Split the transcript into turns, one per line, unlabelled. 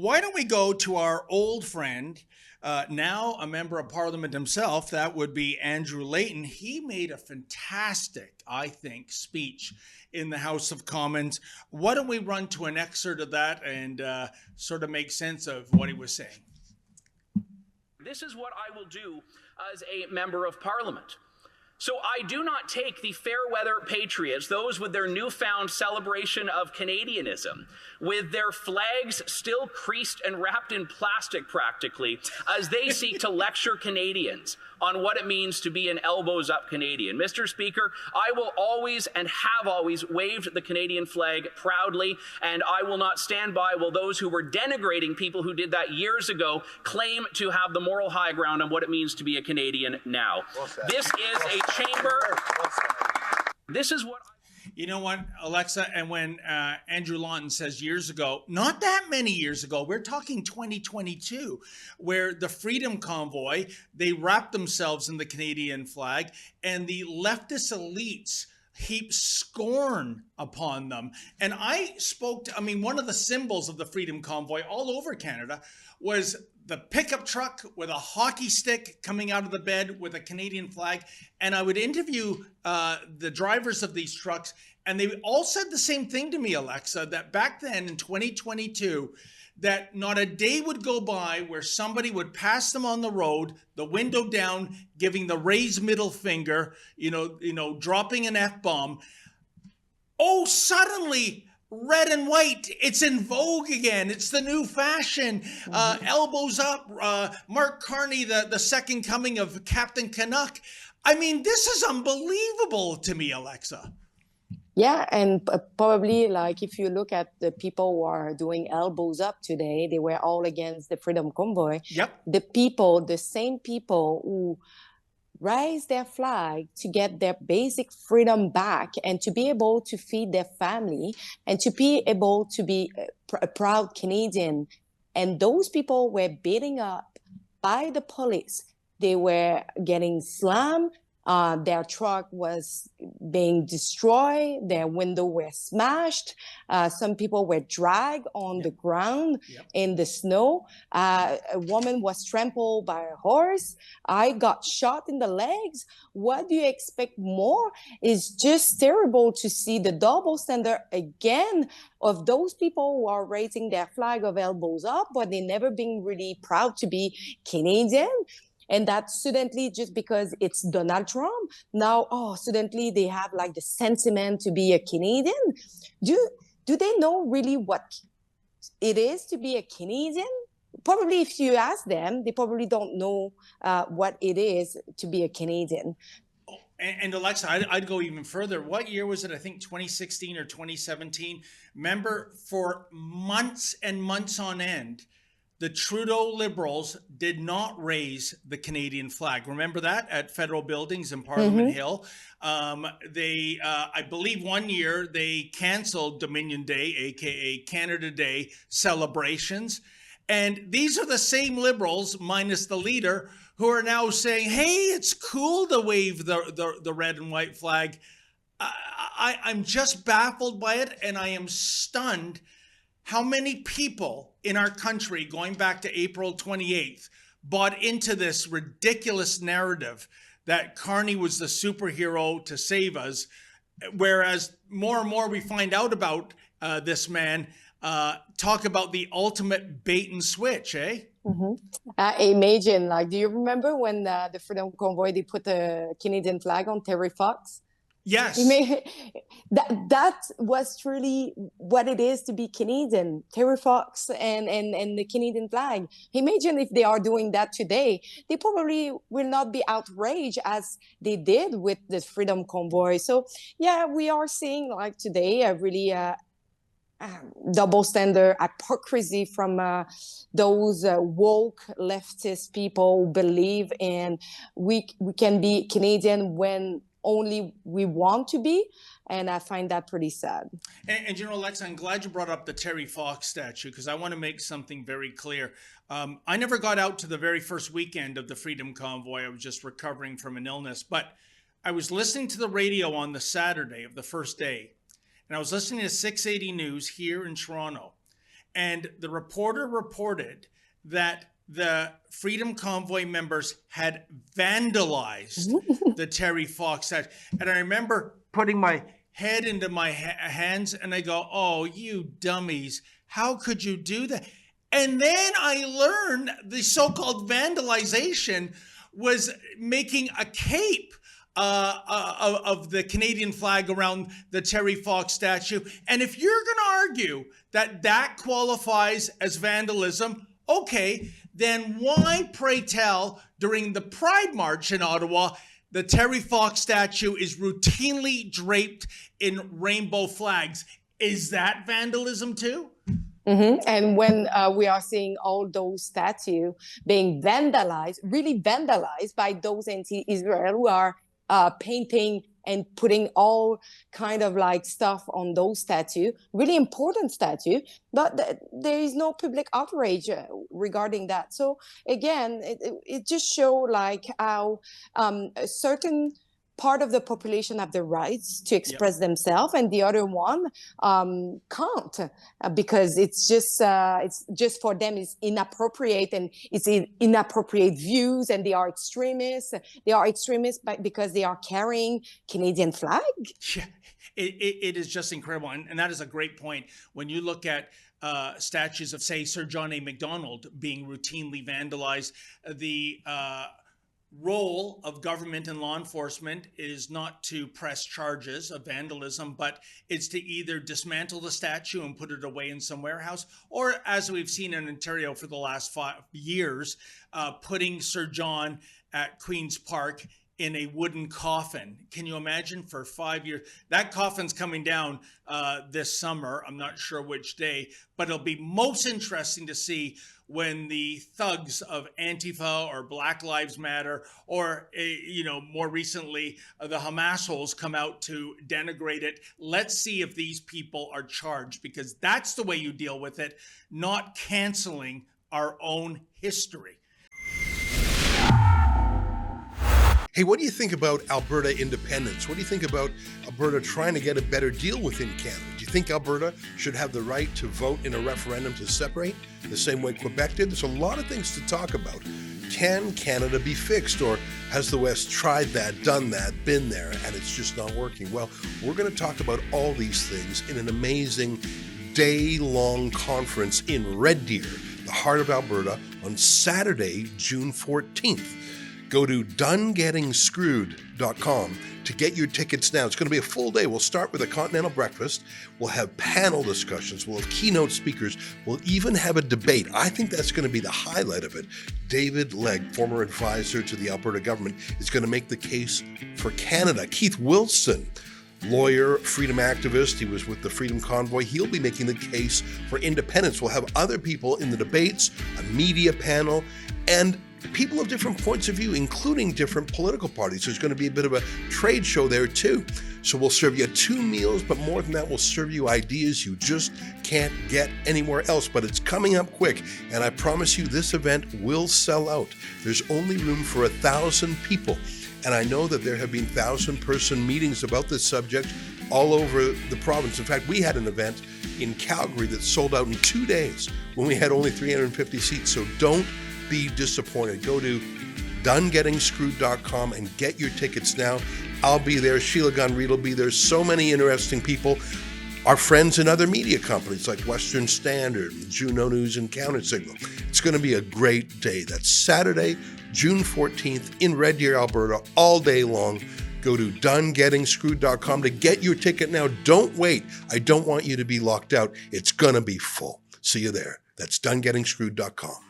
Why don't we go to our old friend, now a member of Parliament himself? That would be Andrew Lawton. He made a fantastic, I think, speech in the House of Commons. Why don't we run to an excerpt of that and sort of make sense of what he was saying?
This is what I will do as a member of Parliament. So I do not take the fairweather patriots, those with their newfound celebration of Canadianism, with their flags still creased and wrapped in plastic practically, as they seek to lecture Canadians on what it means to be an elbows up Canadian. Mr. Speaker, I will always and have always waved the Canadian flag proudly, and I will not stand by while those who were denigrating people who did that years ago claim to have the moral high ground on what it means to be a Canadian now. This is a chamber. This is what
You know what, Alexa, and when Andrew Lawton says years ago, not that many years ago, we're talking 2022, where the Freedom Convoy, they wrapped themselves in the Canadian flag, and the leftist elites heap scorn upon them. And I spoke to, one of the symbols of the Freedom Convoy all over Canada was the pickup truck with a hockey stick coming out of the bed with a Canadian flag. And I would interview the drivers of these trucks, and they all said the same thing to me, Alexa, that back then in 2022, that not a day would go by where somebody would pass them on the road, the window down, giving the raised middle finger, dropping an F-bomb. Oh, suddenly red and white, it's in vogue again. It's the new fashion. Elbows up, Mark Carney, the second coming of Captain Canuck. This is unbelievable to me, Alexa.
Yeah, and probably if you look at the people who are doing elbows up today, they were all against the Freedom Convoy.
Yep.
The same people who raise their flag to get their basic freedom back and to be able to feed their family and to be able to be a proud Canadian. And those people were beaten up by the police. They were getting slammed. Their truck was being destroyed. Their window were smashed. Some people were dragged on the ground in the snow. A woman was trampled by a horse. I got shot in the legs. What do you expect more? It's just terrible to see the double standard again of those people who are raising their flag of elbows up, but they never been really proud to be Canadian. And that suddenly, just because it's Donald Trump, now, suddenly they have the sentiment to be a Canadian. Do they know really what it is to be a Canadian? Probably if you ask them, they probably don't know what it is to be a Canadian.
And Alexa, I'd go even further. What year was it? I think 2016 or 2017. Remember, for months and months on end, the Trudeau Liberals did not raise the Canadian flag. Remember that at federal buildings in Parliament Hill? I believe one year they canceled Dominion Day, aka Canada Day celebrations. And these are the same Liberals, minus the leader, who are now saying, hey, it's cool to wave the red and white flag. I'm just baffled by it, and I am stunned how many people in our country, going back to April 28th, bought into this ridiculous narrative that Carney was the superhero to save us, whereas more and more we find out about this man, talk about the ultimate bait and switch, eh?
Imagine, do you remember when the Freedom Convoy, they put a Canadian flag on Terry Fox?
Yes.
That was truly what it is to be Canadian, Terry Fox and the Canadian flag. Imagine if they are doing that today. They probably will not be outraged as they did with the Freedom Convoy. So, yeah, we are seeing today a really double standard hypocrisy from those woke leftist people who believe in we can be Canadian when only we want to be, and I find that pretty sad.
And Alexa, I'm glad you brought up the Terry Fox statue, because I want to make something very clear. I never got out to the very first weekend of the Freedom Convoy. I was just recovering from an illness, but I was listening to the radio on the Saturday of the first day, and I was listening to 680 News here in Toronto, And the reporter reported that the Freedom Convoy members had vandalized the Terry Fox statue. And I remember putting my head into my hands and I go, oh, you dummies, how could you do that? And then I learned the so-called vandalization was making a cape of the Canadian flag around the Terry Fox statue. And if you're going to argue that that qualifies as vandalism, okay, then why, pray tell, during the Pride March in Ottawa, the Terry Fox statue is routinely draped in rainbow flags? Is that vandalism too?
Mm-hmm. And when we are seeing all those statues being vandalized, really vandalized by those anti-Israel who are painting and putting all kind of like stuff on those statues, really important statue, but there is no public outrage regarding that. So again, it just shows like how a certain part of the population have the rights to express themselves, and the other one can't, because it's just for them is inappropriate, and it's inappropriate views, and they are extremists. They are extremists because they are carrying Canadian flag.
Yeah, it is just incredible, and that is a great point. When you look at statues of, say, Sir John A. Macdonald being routinely vandalized, the role of government and law enforcement is not to press charges of vandalism, but it's to either dismantle the statue and put it away in some warehouse, or, as we've seen in Ontario for the last 5 years, putting Sir John at Queen's Park in a wooden coffin. Can you imagine, for 5 years? That coffin's coming down this summer. I'm not sure which day, but it'll be most interesting to see when the thugs of Antifa or Black Lives Matter, or more recently the Hamas holes, come out to denigrate it. Let's see if these people are charged, because that's the way you deal with it, not canceling our own history.
Hey, what do you think about Alberta independence? What do you think about Alberta trying to get a better deal within Canada? Do you think Alberta should have the right to vote in a referendum to separate, the same way Quebec did? There's a lot of things to talk about. Can Canada be fixed, or has the West tried that, done that, been there, and it's just not working? Well, we're going to talk about all these things in an amazing day-long conference in Red Deer, the heart of Alberta, on Saturday, June 14th. Go to donegettingscrewed.com to get your tickets now. It's going to be a full day. We'll start with a continental breakfast. We'll have panel discussions. We'll have keynote speakers. We'll even have a debate. I think that's going to be the highlight of it. David Legg, former advisor to the Alberta government, is going to make the case for Canada. Keith Wilson, lawyer, freedom activist, he was with the Freedom Convoy. He'll be making the case for independence. We'll have other people in the debates, a media panel, and people of different points of view, including different political parties. There's going to be a bit of a trade show there too. So we'll serve you 2 meals, but more than that, we'll serve you ideas you just can't get anywhere else. But it's coming up quick, and I promise you this event will sell out. There's only room for 1,000 people. And I know that there have been 1,000-person meetings about this subject all over the province. In fact, we had an event in Calgary that sold out in 2 days when we had only 350 seats. So don't be disappointed. Go to donegettingscrewed.com and get your tickets now. I'll be there. Sheila Gunn-Reid will be there. So many interesting people. Our friends in other media companies like Western Standard, Juno News, and Countersignal. It's going to be a great day. That's Saturday, June 14th in Red Deer, Alberta, all day long. Go to donegettingscrewed.com to get your ticket now. Don't wait. I don't want you to be locked out. It's going to be full. See you there. That's donegettingscrewed.com.